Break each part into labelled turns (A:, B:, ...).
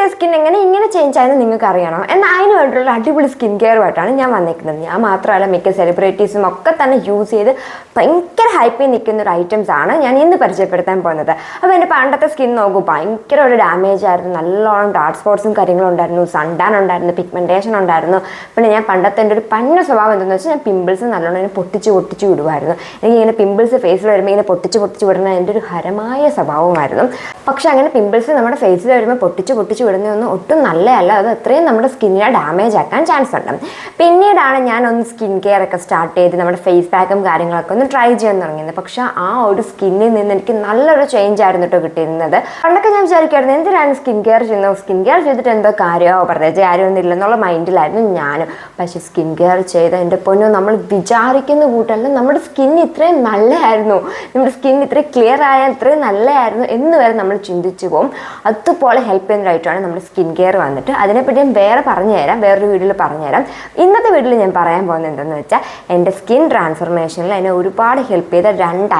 A: എൻ്റെ സ്കിൻ ഇങ്ങനെ ചേഞ്ച് ആയെന്ന് നിങ്ങൾക്ക് അറിയണം എന്നാൽ അതിന് വേണ്ടിയിട്ടുള്ള അടിപൊളി സ്കിൻ കെയറുമായിട്ടാണ് ഞാൻ വന്നിരിക്കുന്നത്. ഞാൻ മാത്രമല്ല മിക്ക സെലിബ്രിറ്റീസും ഒക്കെ തന്നെ യൂസ് ചെയ്ത് ഭയങ്കര ഹൈപ്പിൽ നിൽക്കുന്ന ഒരു ഐറ്റംസ് ആണ് ഞാൻ ഇന്ന് പരിചയപ്പെടുത്താൻ പോകുന്നത്. അപ്പോൾ എൻ്റെ പണ്ടത്തെ സ്കിൻ നോക്കൂ, ഭയങ്കര ഒരു ഡാമേജ് ആയിരുന്നു, നല്ലോണം ഡാർക്ക് സ്പോട്ട്സും കാര്യങ്ങളും ഉണ്ടായിരുന്നു, സൺടാൻ ഉണ്ടായിരുന്നു, പിഗ്മെൻറ്റേഷൻ ഉണ്ടായിരുന്നു. പിന്നെ ഞാൻ പണ്ടത്തെ എൻ്റെ ഒരു പന്ന സ്വഭാവം എന്താണെന്ന് വെച്ചാൽ ഞാൻ പിമ്പിൾസ് നല്ലോണം ഇങ്ങനെ പൊട്ടിച്ച് വിടുമായിരുന്നു. എനിക്കിങ്ങനെ പിമ്പിൾസ് ഫേസിൽ വരുമ്പോൾ ഇങ്ങനെ പൊട്ടിച്ച് വിടുന്നത് എൻ്റെ ഒരു ഹരമായ സ്വഭാവമായിരുന്നു. പക്ഷെ അങ്ങനെ പിമ്പിൾസ് നമ്മുടെ ഫേസിൽ വരുമ്പോൾ പൊട്ടിച്ച് വിടുന്നതൊന്നും ഒട്ടും നല്ലതല്ല. അത് അത്രയും നമ്മുടെ സ്കിന്നിനെ ഡാമേജ് ആക്കാൻ ചാൻസ് ഉണ്ട്. പിന്നീടാണ് ഞാനൊന്ന് സ്കിൻ കെയർ ഒക്കെ സ്റ്റാർട്ട് ചെയ്ത് നമ്മുടെ ഫേസ് പാക്കും കാര്യങ്ങളൊക്കെ ഒന്ന് ട്രൈ ചെയ്യാൻ തുടങ്ങിയത്. പക്ഷെ ആ ഒരു സ്കിന്നിൽ നിന്ന് എനിക്ക് നല്ലൊരു ചേഞ്ച് ആയിരുന്നു കേട്ടോ കിട്ടിയിരുന്നത്. പണ്ടൊക്കെ ഞാൻ വിചാരിക്കുമായിരുന്നു എന്തിനാണ് സ്കിൻ കെയർ ചെയ്യുന്നത്, സ്കിൻ കെയർ ചെയ്തിട്ട് എന്തോ കാര്യമോ പ്രത്യേകിച്ച് കാര്യമൊന്നും ഇല്ലെന്നുള്ള മൈൻഡിലായിരുന്നു ഞാനും. പക്ഷെ സ്കിൻ കെയർ ചെയ്ത് എൻ്റെ പൊന്നോ, നമ്മൾ വിചാരിക്കുന്ന കൂട്ടല്ല നമ്മുടെ സ്കിൻ ഇത്രയും നല്ലതായിരുന്നു, നമ്മുടെ സ്കിൻ ഇത്രയും ക്ലിയർ ആയാൽ ഇത്രയും നല്ലതായിരുന്നു എന്ന് വരെ നമ്മൾ ചിന്തിച്ചു പോകും. അതുപോലെ ഹെൽപ്പ് ചെയ്യുന്നതായിട്ടാണ് നമ്മുടെ സ്കിൻ കെയർ വന്നിട്ട്. അതിനെപ്പറ്റി ഞാൻ വേറൊരു വീഡിയോയിൽ പറഞ്ഞുതരാം. ഇന്നത്തെ വീഡിയോയിൽ ഞാൻ പറയാൻ പോകുന്നത് എന്താണെന്ന് വെച്ചാൽ എൻ്റെ സ്കിൻ ട്രാൻസ്ഫോർമേഷനിൽ എന്നെ ഒരുപാട് ഹെൽപ്പ് ചെയ്ത രണ്ട്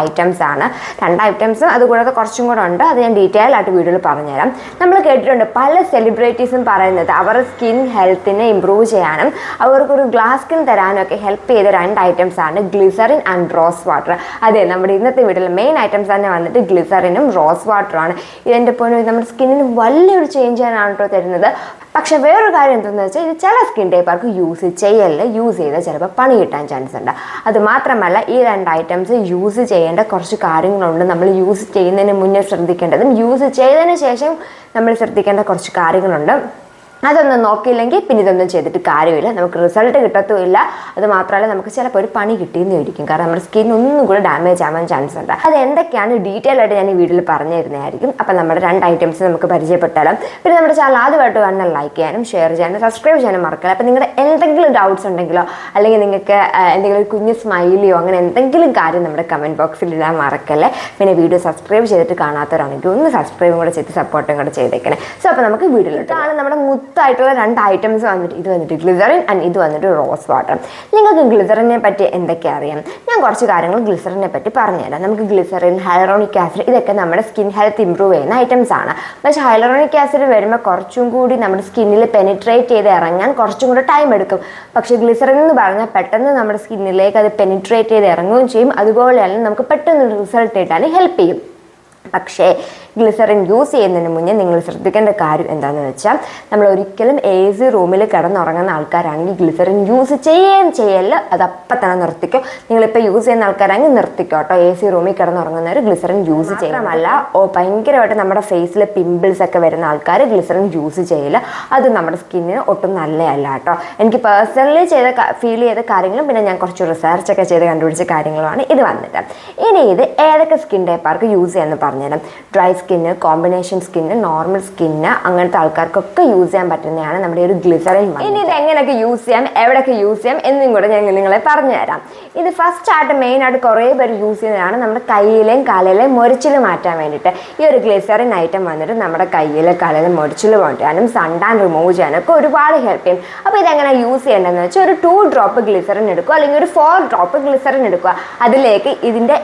A: ഐറ്റംസും അതുകൂടാതെ കുറച്ചും കൂടെ ഉണ്ട്. അത് ഞാൻ ഡീറ്റെയിൽ ആയിട്ട് വീഡിയോയിൽ പറഞ്ഞുതരാം. നമ്മൾ കേട്ടിട്ടുണ്ട് പല സെലിബ്രിറ്റീസും പറയുന്നത് അവരുടെ സ്കിൻ ഹെൽത്തിനെ ഇമ്പ്രൂവ് ചെയ്യാനും അവർക്കൊരു ഗ്ലാസ് സ്കിൻ തരാനും ഒക്കെ ഹെൽപ്പ് ചെയ്ത രണ്ട് ഐറ്റംസ് ആണ് ഗ്ലിസറിൻ ആൻഡ് റോസ് വാട്ടർ. അതെ, നമ്മുടെ ഇന്നത്തെ വീഡിയോയിൽ മെയിൻ ഐറ്റംസ് തന്നെ വന്നിട്ട് ഗ്ലിസറിനും റോസ് വാട്ടറുമാണ്. ഇതിൻ്റെ പോലെ നമ്മുടെ സ്കിന്നിന് വലിയൊരു ചേഞ്ച് ചെയ്യാനാണ് കേട്ടോ തരുന്നത്. പക്ഷെ വേറൊരു കാര്യം എന്താണെന്ന് വെച്ചാൽ ഇത് ചില സ്കിൻ ടൈപ്പർക്ക് യൂസ് ചെയ്താൽ ചിലപ്പോൾ പണി കിട്ടാൻ ചാൻസ് ഉണ്ട്. അത് മാത്രമല്ല ഈ രണ്ട് ഐറ്റംസ് യൂസ് ചെയ്യേണ്ട കുറച്ച് കാര്യങ്ങളുണ്ട്. നമ്മൾ യൂസ് ചെയ്യുന്നതിന് മുന്നേ ശ്രദ്ധിക്കേണ്ടതും യൂസ് ചെയ്തതിന് ശേഷം നമ്മൾ ശ്രദ്ധിക്കേണ്ട കുറച്ച് കാര്യങ്ങളുണ്ട്. അതൊന്നും നോക്കിയില്ലെങ്കിൽ പിന്നെ ഇതൊന്നും ചെയ്തിട്ട് കാര്യമില്ല, നമുക്ക് റിസൾട്ട് കിട്ടത്തുമില്ല. അത് മാത്രമല്ല നമുക്ക് ചിലപ്പോൾ ഒരു പണി കിട്ടിയെന്ന് ഇരിക്കും, കാരണം നമ്മുടെ സ്കിൻ ഒന്നും കൂടെ ഡാമേജ് ആവാൻ ചാൻസ് ഉണ്ട്. അത് എന്തൊക്കെയാണ് ഡീറ്റെയിൽ ആയിട്ട് ഞാൻ ഈ വീഡിയോയിൽ പറഞ്ഞു തരുന്നതായിരിക്കും. അപ്പം നമ്മുടെ രണ്ട് ഐറ്റംസ് നമുക്ക് പരിചയപ്പെട്ടാലും പിന്നെ നമ്മുടെ ചാനൽ ആദ്യമായിട്ട് തന്നെ ലൈക്ക് ചെയ്യാനും ഷെയർ ചെയ്യാനും സബ്സ്ക്രൈബ് ചെയ്യാനും മറക്കില്ല. അപ്പം നിങ്ങളുടെ എന്തെങ്കിലും ഡൗട്ട്സ് ഉണ്ടെങ്കിലോ അല്ലെങ്കിൽ നിങ്ങൾക്ക് എന്തെങ്കിലും ഒരു കുഞ്ഞ് സ്മൈലിയോ അങ്ങനെ എന്തെങ്കിലും കാര്യം നമ്മുടെ കമൻറ്റ് ബോക്സിൽ ഇടാൻ മറക്കല്ലേ. പിന്നെ വീഡിയോ സബ്സ്ക്രൈബ് ചെയ്തിട്ട് കാണാത്തവരാണെങ്കിൽ ഒന്ന് സബ്സ്ക്രൈബും കൂടെ ചെയ്ത് സപ്പോർട്ടും കൂടെ ചെയ്തേക്കണേ. സോ അപ്പോൾ നമുക്ക് വീഡിയോയിലിട്ടാണ് നമ്മുടെ ആയിട്ടുള്ള രണ്ട് ഐറ്റംസ് വന്നിട്ട് ഇത് വന്നിട്ട് ഗ്ലിസറിൻ ആൻഡ് ഇത് വന്നിട്ട് റോസ് വാട്ടർ. നിങ്ങൾക്ക് ഗ്ലിസറിനെ പറ്റി എന്തൊക്കെ അറിയാം? ഞാൻ കുറച്ച് കാര്യങ്ങൾ ഗ്ലിസറിനെ പറ്റി പറഞ്ഞുതരാം. നമുക്ക് ഗ്ലിസറിൻ, ഹൈലറോണിക് ആസിഡ് ഇതൊക്കെ നമ്മുടെ സ്കിൻ ഹെൽത്ത് ഇമ്പ്രൂവ് ചെയ്യുന്ന ഐറ്റംസ് ആണ്. പക്ഷേ ഹൈലറോണിക് ആസിഡ് വരുമ്പോൾ കുറച്ചും കൂടി നമ്മുടെ സ്കിന്നിൽ പെനിട്രേറ്റ് ചെയ്ത് ഇറങ്ങാൻ കുറച്ചും കൂടി ടൈം എടുക്കും. പക്ഷേ ഗ്ലിസറിൻ എന്ന് പറഞ്ഞാൽ പെട്ടെന്ന് നമ്മുടെ സ്കിന്നിലേക്ക് അത് പെനിട്രേറ്റ് ചെയ്ത് ഇറങ്ങുകയും ചെയ്യും. അതുപോലെ തന്നെ നമുക്ക് പെട്ടെന്ന് റിസൾട്ട് കിട്ടാൻ ഹെൽപ്പ് ചെയ്യും. പക്ഷേ ഗ്ലിസറിൻ യൂസ് ചെയ്യുന്നതിന് മുന്നേ നിങ്ങൾ ശ്രദ്ധിക്കേണ്ട കാര്യം എന്താണെന്ന് വെച്ചാൽ നമ്മൾ ഒരിക്കലും AC റൂമിൽ കിടന്നുറങ്ങുന്ന ആൾക്കാരാണെങ്കിൽ ഗ്ലിസറിൻ യൂസ് ചെയ്യല്ല, അത് അപ്പം തന്നെ നിർത്തിക്കോ. നിങ്ങളിപ്പോൾ യൂസ് ചെയ്യുന്ന ആൾക്കാരാണെങ്കിൽ നിർത്തിക്കോ കേട്ടോ. AC റൂമിൽ കിടന്നുറങ്ങുന്നവർ ഗ്ലിസറിൻ യൂസ് ചെയ്യാമല്ല. ഭയങ്കരമായിട്ട് നമ്മുടെ ഫേസിൽ പിമ്പിൾസ് ഒക്കെ വരുന്ന ആൾക്കാർ ഗ്ലിസറിൻ യൂസ് ചെയ്യില്ല. അത് നമ്മുടെ സ്കിന്നിന് ഒട്ടും നല്ലതല്ല കേട്ടോ. എനിക്ക് പേഴ്സണലി ഫീൽ ചെയ്ത കാര്യങ്ങളും പിന്നെ ഞാൻ കുറച്ച് റിസർച്ചൊക്കെ ചെയ്ത് കണ്ടുപിടിച്ച കാര്യങ്ങളുമാണ് ഇത് വന്നിട്ട്. ഇനി ഇത് ഏതൊക്കെ സ്കിൻ ടൈപ്പാർക്ക് യൂസ് ചെയ്യാമെന്ന് പറഞ്ഞുതരാം. Dry skin, combination skin, normal skin അങ്ങനത്തെ ആൾക്കാർക്കൊക്കെ യൂസ് ചെയ്യാൻ പറ്റുന്നതാണ് നമ്മുടെ ഒരു ഗ്ലിസറിൻ. ഇനി ഇത് എങ്ങനെയൊക്കെ യൂസ് ചെയ്യാം, എവിടെയൊക്കെ യൂസ് ചെയ്യാം എന്നും കൂടെ ഞാൻ നിങ്ങളെ പറഞ്ഞുതരാം. ഇത് ഫസ്റ്റ് ആയിട്ട് മെയിനായിട്ട് കുറേ പേര് യൂസ് ചെയ്യുന്നതാണ് നമ്മുടെ കയ്യിലെയും കാലിലെയും മൊരിച്ചിൽ മാറ്റാൻ വേണ്ടിയിട്ട്. ഈ ഒരു ഗ്ലിസറിൻ ഐറ്റം വന്നിട്ട് നമ്മുടെ കയ്യിലെ കാലിലെ മൊരിച്ചിൽ മാറ്റാനും സൺടാൻ റിമൂവ് ചെയ്യാനൊക്കെ ഒരുപാട് ഹെൽപ്പ് ചെയ്യും. അപ്പോൾ ഇതെങ്ങനെ യൂസ് ചെയ്യേണ്ടതെന്ന് വെച്ചാൽ ഒരു 2 ഡ്രോപ്പ് ഗ്ലിസറിൻ എടുക്കുക, അല്ലെങ്കിൽ ഒരു 4 ഡ്രോപ്പ് ഗ്ലിസറിൻ എടുക്കുക. അതിലേക്ക് ഇതിൻ്റെ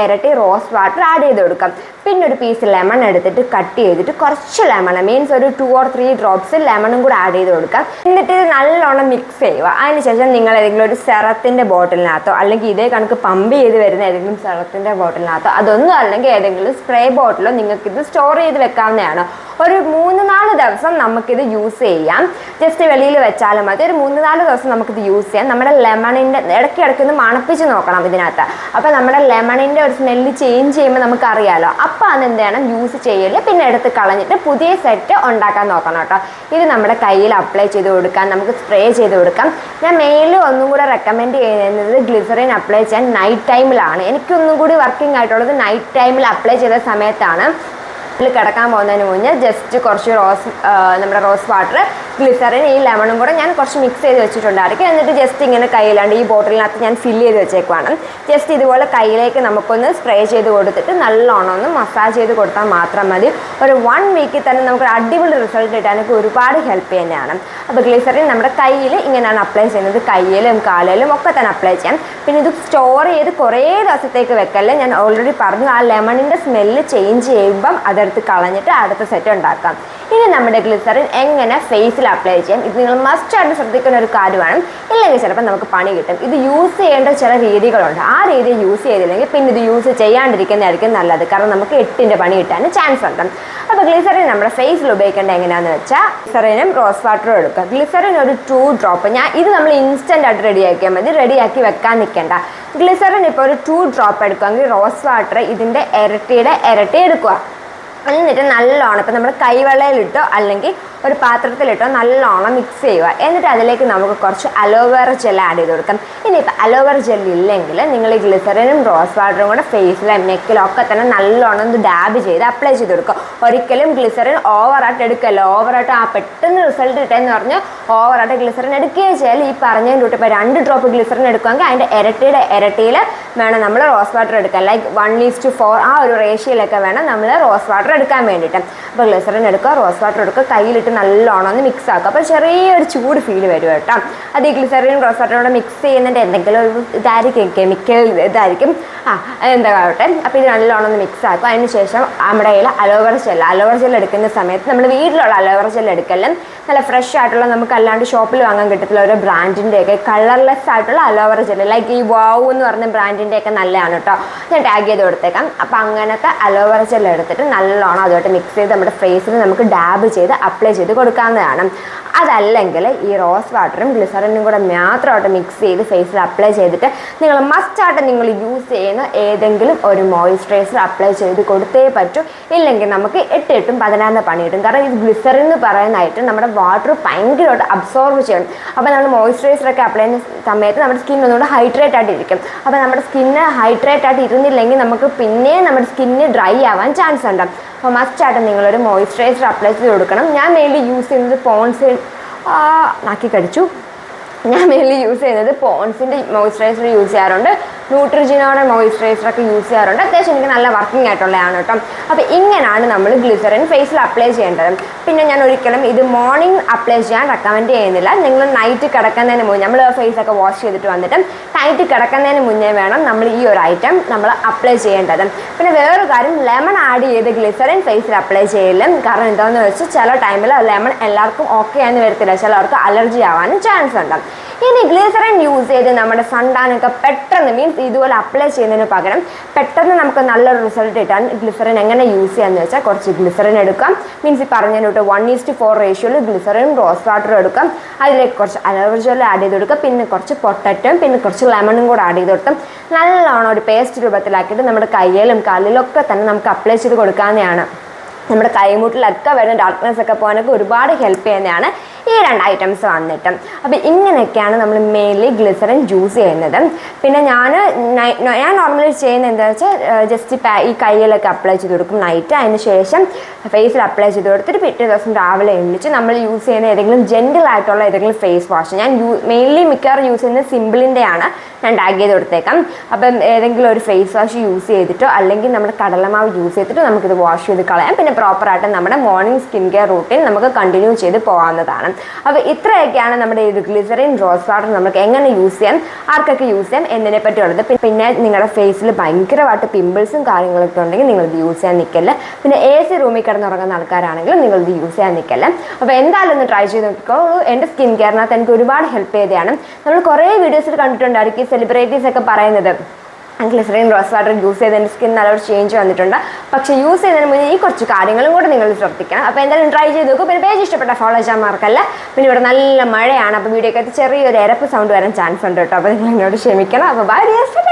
A: ഇരട്ടി റോസ് വാട്ടർ ആഡ് ചെയ്ത് കൊടുക്കാം. പിന്നെ ഒരു പീസ് ലെമൺ എടുത്തിട്ട് കട്ട് ചെയ്തിട്ട് കുറച്ച് ലെമൺ മീൻസ് ഒരു 2 or 3 ഡ്രോപ്സ് ലെമണും കൂടെ ആഡ് ചെയ്ത് കൊടുക്കാം. എന്നിട്ട് ഇത് നല്ലോണം മിക്സ് ചെയ്യുക. അതിനുശേഷം നിങ്ങൾ ഏതെങ്കിലും ഒരു സെറത്തിൻ്റെ ബോട്ടിലിനകത്തോ അല്ലെങ്കിൽ ഇതേ കണക്ക് പമ്പ് ചെയ്ത് വരുന്ന ഏതെങ്കിലും സെറത്തിൻ്റെ ബോട്ടിലിനകത്തോ അതൊന്നും അല്ലെങ്കിൽ ഏതെങ്കിലും സ്പ്രേ ബോട്ടിലോ നിങ്ങൾക്കിത് സ്റ്റോർ ചെയ്ത് വെക്കാവുന്നതാണ്. ഒരു 3-4 ദിവസം നമുക്കിത് യൂസ് ചെയ്യാം. ജസ്റ്റ് വെളിയിൽ വെച്ചാലും മതി. ഒരു 3-4 ദിവസം നമുക്കിത് യൂസ് ചെയ്യാം. നമ്മുടെ ലെമണിൻ്റെ ഇടയ്ക്കിടയ്ക്കൊന്ന് മണപ്പിച്ച് നോക്കണം ഇതിനകത്ത്. അപ്പോൾ നമ്മുടെ ലെമണിൻ്റെ ഒരു സ്മെല്ല് ചേഞ്ച് ചെയ്യുമ്പോൾ നമുക്കറിയാമല്ലോ. അപ്പോൾ അതെന്താണ് യൂസ് ചെയ്യല്, പിന്നെ എടുത്ത് കളഞ്ഞിട്ട് പുതിയ സെറ്റ് ഉണ്ടാക്കാൻ നോക്കണം കേട്ടോ. ഇത് നമ്മുടെ കയ്യിൽ അപ്ലൈ ചെയ്ത് കൊടുക്കാം, നമുക്ക് സ്പ്രേ ചെയ്ത് കൊടുക്കാം. ഞാൻ മെയിനിൽ ഒന്നും കൂടെ റെക്കമെൻഡ് ചെയ്യുന്നത് ഗ്ലിസറിൻ അപ്ലൈ ചെയ്യാൻ നൈറ്റ് ടൈമിലാണ്. എനിക്കൊന്നും കൂടി വർക്കിംഗ് ആയിട്ടുള്ളത് നൈറ്റ് ടൈമിൽ അപ്ലൈ ചെയ്ത സമയത്താണ്. കിടക്കാൻ പോകുന്നതിന് മുന്നേ ജസ്റ്റ് കുറച്ച് നമ്മുടെ റോസ് വാട്ടർ, ഗ്ലിസറിൻ, ഈ ലെമണും കൂടെ ഞാൻ കുറച്ച് മിക്സ് ചെയ്ത് വെച്ചിട്ടുണ്ടായിരിക്കും. എന്നിട്ട് ജസ്റ്റ് ഇങ്ങനെ കയ്യിലാണ്ട് ഈ ബോട്ടിലിനകത്ത് ഞാൻ ഫില്ല് ചെയ്ത് വെച്ചേക്കുവാണ്. ജസ്റ്റ് ഇതുപോലെ കയ്യിലേക്ക് നമുക്കൊന്ന് സ്പ്രേ ചെയ്ത് കൊടുത്തിട്ട് നല്ലോണം ഒന്ന് മസാജ് ചെയ്ത് കൊടുത്താൽ മാത്രം മതി. ഒരു 1 വീക്കിൽ തന്നെ നമുക്ക് അടിപൊളി റിസൾട്ട് കിട്ടാനൊക്കെ ഒരുപാട് ഹെൽപ്പ് ചെയ്യുന്നതാണ്. അപ്പോൾ ഗ്ലിസറിൻ നമ്മുടെ കയ്യിൽ ഇങ്ങനെയാണ് അപ്ലൈ ചെയ്യുന്നത്. കയ്യിലും കാലിലും ഒക്കെ തന്നെ അപ്ലൈ ചെയ്യാം. പിന്നെ ഇത് സ്റ്റോർ ചെയ്ത് കുറേ ദിവസത്തേക്ക് വെക്കല്ലേ. ഞാൻ ഓൾറെഡി പറഞ്ഞു, ആ ലെമണിൻ്റെ സ്മെല്ല് ചേഞ്ച് ചെയ്യുമ്പം അതെടുത്ത് കളഞ്ഞിട്ട് അടുത്ത സെറ്റ് ഉണ്ടാക്കാം. ഇനി നമ്മുടെ ഗ്ലിസറിൻ എങ്ങനെ ഫേസിൽ അപ്ലൈ ചെയ്യാം, ഇത് നിങ്ങൾ മസ്റ്റ് ആയിട്ട് ശ്രദ്ധിക്കുന്ന ഒരു കാര്യമാണ്. ഇല്ലെങ്കിൽ ചിലപ്പോൾ നമുക്ക് പണി കിട്ടും. ഇത് യൂസ് ചെയ്യേണ്ട ചില രീതികളുണ്ട്. ആ രീതി യൂസ് ചെയ്തില്ലെങ്കിൽ പിന്നെ ഇത് യൂസ് ചെയ്യാണ്ടിരിക്കുന്നതായിരിക്കും നല്ലത്. കാരണം നമുക്ക് 8ന്റെ പണി കിട്ടാൻ ചാൻസ് ഉണ്ട്. അപ്പോൾ ഗ്ലിസറിൻ നമ്മുടെ ഫേസിൽ ഉപയോഗിക്കേണ്ടത് എങ്ങനെയാണെന്ന് വെച്ചാൽ ഗ്ലിസറിനും റോസ് വാട്ടറും എടുക്കുക. ഗ്ലിസറിൻ ഒരു 2 ഡ്രോപ്പ്, ഇത് നമ്മൾ ഇൻസ്റ്റൻ്റ് ആയിട്ട് റെഡിയാക്കിയാൽ മതി, റെഡിയാക്കി വെക്കാൻ നിൽക്കേണ്ട. ഗ്ലിസറിൻ ഇപ്പോൾ ഒരു 2 ഡ്രോപ്പ് എടുക്കുകയെങ്കിൽ റോസ് വാട്ടർ ഇതിൻ്റെ ഇരട്ടി എടുക്കുക. എന്നിട്ട് നല്ലോണം ഇപ്പോൾ നമ്മൾ കൈവെള്ളയിലിട്ടോ അല്ലെങ്കിൽ ഒരു പാത്രത്തിലിട്ടോ നല്ലോണം മിക്സ് ചെയ്യുക. എന്നിട്ട് അതിലേക്ക് നമുക്ക് കുറച്ച് അലോവേറ ജെൽ ആഡ് ചെയ്ത് കൊടുക്കാം. ഇനിയിപ്പോൾ അലോവേറ ജെൽ ഇല്ലെങ്കിൽ നിങ്ങൾ ഈ ഗ്ലിസറിനും റോസ് വാട്ടറും കൂടെ ഫേസിലും നെക്കിലും ഒക്കെ തന്നെ നല്ലോണം ഒന്ന് ഡാബ് ചെയ്ത് അപ്ലൈ ചെയ്ത് കൊടുക്കുക. ഒരിക്കലും ഗ്ലിസറിൻ ഓവറായിട്ട് എടുക്കല്ല. ഓവറായിട്ട് പെട്ടെന്ന് റിസൾട്ട് കിട്ടുമെന്ന് പറഞ്ഞ് ഓവറായിട്ട് ഗ്ലിസറിൻ എടുക്കുകയും ചെയ്യാൽ ഈ പറഞ്ഞതിൻ്റെ കൂട്ടി ഇപ്പോൾ 2 ഡ്രോപ്പ് ഗ്ലിസറിൻ എടുക്കുമെങ്കിൽ അതിൻ്റെ ഇരട്ടിയിൽ വേണം നമ്മൾ റോസ് വാട്ടർ എടുക്കാൻ. ലൈക്ക് 1:4 ആ ഒരു റേഷ്യോയിലൊക്കെ വേണം നമ്മൾ റോസ് വാട്ടർ എടുക്കാൻ വേണ്ടിയിട്ട്. അപ്പോൾ ഗ്ലിസറിൻ എടുക്കുക, റോസ് വാട്ടർ എടുക്കുക, കയ്യിലിട്ട് നല്ലോണം ഒന്ന് മിക്സ് ആക്കുക. അപ്പോൾ ചെറിയൊരു ചൂട് ഫീൽ വരും കേട്ടോ. അത് ഈ ഗ്ലിസറിനും റോസ് വാട്ടറും മിക്സ് ചെയ്യുന്നതിൻ്റെ എന്തെങ്കിലും ഒരു ഇതായിരിക്കും, കെമിക്കൽ ഇതായിരിക്കും, എന്താ ആവട്ടെ. അപ്പോൾ ഇത് നല്ലോണം ഒന്ന് മിക്സ് ആക്കുക. അതിന് ശേഷം നമ്മുടെ കയ്യിൽ അലോവേറ ജെൽ എടുക്കുന്ന സമയത്ത് നമ്മൾ വീട്ടിലുള്ള അലോവേറ ജെൽ എടുക്കലും നല്ല ഫ്രഷ് ആയിട്ടുള്ള, നമുക്ക് അല്ലാണ്ട് ഷോപ്പിൽ വാങ്ങാൻ കിട്ടത്തില്ല ഓരോ ബ്രാൻഡിൻ്റെയൊക്കെ കളർലെസ് ആയിട്ടുള്ള അലോവേറ ജെൽ, ലൈക്ക് ഈ വാവ് എന്ന് പറഞ്ഞ ബ്രാൻഡിൻ്റെയൊക്കെ നല്ലതാണ് കേട്ടോ. ഞാൻ ടാഗ് ചെയ്ത് കൊടുത്തേക്കാം. അപ്പോൾ അങ്ങനത്തെ അലോവേറ ജെൽ എടുത്തിട്ട് നല്ലോണം അതുമായിട്ട് മിക്സ് ചെയ്ത് നമ്മുടെ ഫേസിൽ നമുക്ക് ഡാബ് ചെയ്ത് അപ്ലൈ ചെയ്ത് കൊടുക്കാവുന്നതാണ്. അതല്ലെങ്കിൽ ഈ റോസ് വാട്ടറും ഗ്ലിസറിനും കൂടെ മാത്രമായിട്ട് മിക്സ് ചെയ്ത് ഫേസിൽ അപ്ലൈ ചെയ്തിട്ട് നിങ്ങൾ മസ്റ്റായിട്ട് നിങ്ങൾ യൂസ് ചെയ്യുന്ന ഏതെങ്കിലും ഒരു മോയ്സ്ചറൈസർ അപ്ലൈ ചെയ്ത് കൊടുത്തേ പറ്റൂ. ഇല്ലെങ്കിൽ നമുക്ക് 8-8 16 പണി കിട്ടും. കാരണം ഇത് ഗ്ലിസറിൻ എന്ന് പറയുന്നതായിട്ട് നമ്മുടെ വാട്ടർ ഭയങ്കരമായിട്ട് അബ്സോർബ് ചെയ്യണം. അപ്പോൾ നമ്മൾ മോയ്സ്ചറൈസറൊക്കെ അപ്ലൈ ചെയ്യുന്ന സമയത്ത് നമ്മുടെ സ്കിൻ ഒന്നുകൂടെ ഹൈഡ്രേറ്റ് ആയിട്ട് ഇരിക്കും. അപ്പോൾ നമ്മുടെ സ്കിന്ന് ഹൈഡ്രേറ്റ് ആയിട്ട് ഇരുന്നില്ലെങ്കിൽ നമുക്ക് പിന്നെ നമ്മുടെ സ്കിന്ന് ഡ്രൈ ആവാൻ ചാൻസ് ഉണ്ട്. അപ്പോൾ മസ്റ്റായിട്ട് നിങ്ങളൊരു മോയ്സ്ചറൈസർ അപ്ലൈ ചെയ്ത് കൊടുക്കണം. ഞാൻ മെയിൻലി യൂസ് ചെയ്യുന്നത് പോൺസിൽ ഞാൻ മെയിൻലി യൂസ് ചെയ്യുന്നത് പോൺസിൻ്റെ മോയ്സ്ചറൈസർ യൂസ് ചെയ്യാറുണ്ട്. ന്യൂട്രിജിനോടെ മോയ്സ്ചറൈസറൊക്കെ യൂസ് ചെയ്യാറുണ്ട്. അത്യാവശ്യം എനിക്ക് നല്ല വർക്കിംഗ് ആയിട്ടുള്ളതാണ് കേട്ടോ. അപ്പോൾ ഇങ്ങനെയാണ് നമ്മൾ ഗ്ലിസറിൻ ഫേസിൽ അപ്ലൈ ചെയ്യേണ്ടത്. പിന്നെ ഞാൻ ഒരിക്കലും ഇത് മോർണിംഗ് അപ്ലൈ ചെയ്യാൻ റെക്കമെൻഡ് ചെയ്യുന്നില്ല. നിങ്ങൾ നൈറ്റ് കിടക്കുന്നതിന് മുന്നേ, നമ്മൾ ഫേസൊക്കെ വാഷ് ചെയ്തിട്ട് വന്നിട്ട് നൈറ്റ് കിടക്കുന്നതിന് മുന്നേ വേണം നമ്മൾ ഈ ഒരു ഐറ്റം നമ്മൾ അപ്ലൈ ചെയ്യേണ്ടത്. പിന്നെ വേറൊരു കാര്യം, ലെമൺ ആഡ് ചെയ്ത് ഗ്ലിസറിൻ ഫേസിൽ അപ്ലൈ ചെയ്യലും. കാരണം എന്താണെന്ന് വെച്ചാൽ ചില ടൈമിൽ ലെമൺ എല്ലാവർക്കും ഓക്കെ ആണെന്ന് വരത്തില്ല, ചിലവർക്ക് അലർജി ആവാനും ചാൻസ് ഉണ്ട്. ഇനി ഗ്ലിസറിൻ യൂസ് ചെയ്ത് നമ്മുടെ സൺടാനൊക്കെ പെട്ടെന്ന്, മീൻസ് ഇതുപോലെ അപ്ലൈ ചെയ്യുന്നതിന് പകരം പെട്ടെന്ന് നമുക്ക് നല്ലൊരു റിസൾട്ട് കിട്ടാൻ ഗ്ലിസറിൻ എങ്ങനെ യൂസ് ചെയ്യാന്ന് വെച്ചാൽ കുറച്ച് ഗ്ലിസറിൻ എടുക്കാം. മീൻസ് ഈ പറഞ്ഞതിനോട്ട് 1:4 റേഷ്യോയിൽ ഗ്ലിസറിനും റോസ് വാട്ടറും എടുക്കാം. അതിലേക്ക് കുറച്ച് അലോവേറ ജെൽ ആഡ് ചെയ്ത് കൊടുക്കുക. പിന്നെ കുറച്ച് പൊട്ടറ്റോയും പിന്നെ കുറച്ച് ലെമണും കൂടെ ആഡ് ചെയ്ത് കൊടുക്കാം. നല്ലോണം ഒരു പേസ്റ്റ് രൂപത്തിലാക്കിയിട്ട് നമ്മുടെ കയ്യിലും കാലിലൊക്കെ തന്നെ നമുക്ക് അപ്ലൈ ചെയ്ത് കൊടുക്കാവുന്നതാണ്. നമ്മുടെ കൈമുട്ടിലൊക്കെ വരുന്ന ഡാർക്ക്നെസ് ഒക്കെ പോകാനൊക്കെ ഒരുപാട് ഹെൽപ്പ് ചെയ്യുന്നതാണ് ഈ 2 ഐറ്റംസ് വന്നിട്ട്. അപ്പോൾ ഇങ്ങനെയൊക്കെയാണ് നമ്മൾ മെയിൻലി ഗ്ലിസറിൻ യൂസ് ചെയ്യുന്നത്. പിന്നെ ഞാൻ നോർമലി ചെയ്യുന്നത് എന്താണെന്ന് വെച്ചാൽ ജസ്റ്റ് ഈ കയ്യിലൊക്കെ അപ്ലൈ ചെയ്ത് കൊടുക്കും നൈറ്റ്. അതിന് ശേഷം ഫേസിൽ അപ്ലൈ ചെയ്ത് കൊടുത്തിട്ട് പിറ്റേ ദിവസം രാവിലെ എണീച്ച് നമ്മൾ യൂസ് ചെയ്യുന്ന ഏതെങ്കിലും ജെൻറ്റിൽ ആയിട്ടുള്ള ഏതെങ്കിലും ഫേസ് വാഷ്, ഞാൻ മെയിൻലി മിക്കവാറും യൂസ് ചെയ്യുന്നത് സിമ്പിളിൻ്റെയാണ്, ഞാൻ ടാഗ് ചെയ്ത് കൊടുത്തേക്കാം. അപ്പം ഏതെങ്കിലും ഒരു ഫേസ് വാഷ് യൂസ് ചെയ്തിട്ടോ അല്ലെങ്കിൽ നമ്മുടെ കടലമാവ് യൂസ് ചെയ്തിട്ട് നമുക്കിത് വാഷ് ചെയ്ത് കളയാം. പിന്നെ പ്രോപ്പറായിട്ട് നമ്മുടെ മോർണിംഗ് സ്കിൻ കെയർ റൂട്ടീൻ നമുക്ക് കണ്ടിന്യൂ ചെയ്ത് പോകാവുന്നതാണ്. അപ്പോൾ ഇത്രയൊക്കെയാണ് നമ്മുടെ ഈ ഗ്ലിസറിൻ റോസ് വാട്ടർ നമുക്ക് എങ്ങനെ യൂസ് ചെയ്യാം, ആർക്കൊക്കെ യൂസ് ചെയ്യാം എന്നതിനെ പറ്റിയുള്ളത്. പിന്നെ നിങ്ങളുടെ ഫേസിൽ ഭയങ്കരമായിട്ട് പിമ്പിൾസും കാര്യങ്ങളൊക്കെ ഉണ്ടെങ്കിൽ നിങ്ങളിത് യൂസ് ചെയ്യാൻ നിൽക്കല്ല. പിന്നെ AC റൂമിൽ കിടന്നുറങ്ങുന്ന ആൾക്കാരാണെങ്കിലും നിങ്ങളിത് യൂസ് ചെയ്യാൻ നിൽക്കല്ല. അപ്പോൾ എന്തായാലും ഒന്ന് ട്രൈ ചെയ്ത് നോക്കിക്കോ. എൻ്റെ സ്കിൻ കെയറിനകത്ത് എനിക്ക് ഒരുപാട് ഹെൽപ്പ് ചെയ്തതാണ്. നമ്മൾ കുറേ വീഡിയോസിൽ കണ്ടിട്ടുണ്ടായിരിക്കും സെലിബ്രിറ്റീസ് ഒക്കെ പറയുന്നത് ഗ്ലിസറിൻ റോസ് വാട്ടർ യൂസ് ചെയ്ത് എൻ്റെ സ്കിൻ നല്ലൊരു ചേഞ്ച് വന്നിട്ടുണ്ട്. പക്ഷേ യൂസ് ചെയ്യുന്നതിന് മുന്നേ ഈ കുറച്ച് കാര്യങ്ങളും കൂടെ നിങ്ങൾ ശ്രദ്ധിക്കണം. അപ്പോൾ എന്തായാലും ട്രൈ ചെയ്ത് നോക്കും. പിന്നെ പേജ് ഇഷ്ടപ്പെട്ട ഫോളോ ചെയ്യാൻ മറക്കല്ല. പിന്നെ ഇവിടെ നല്ല മഴയാണ്, അപ്പോൾ വീഡിയോക്കകത്ത് ചെറിയൊരു എരപ്പ് സൗണ്ട് വരാൻ ചാൻസ് ഉണ്ട് കേട്ടോ. അപ്പോൾ നിങ്ങൾ എന്നോട് ക്ഷമിക്കണം. അപ്പോൾ ബൈ ഡിയേഴ്സ്.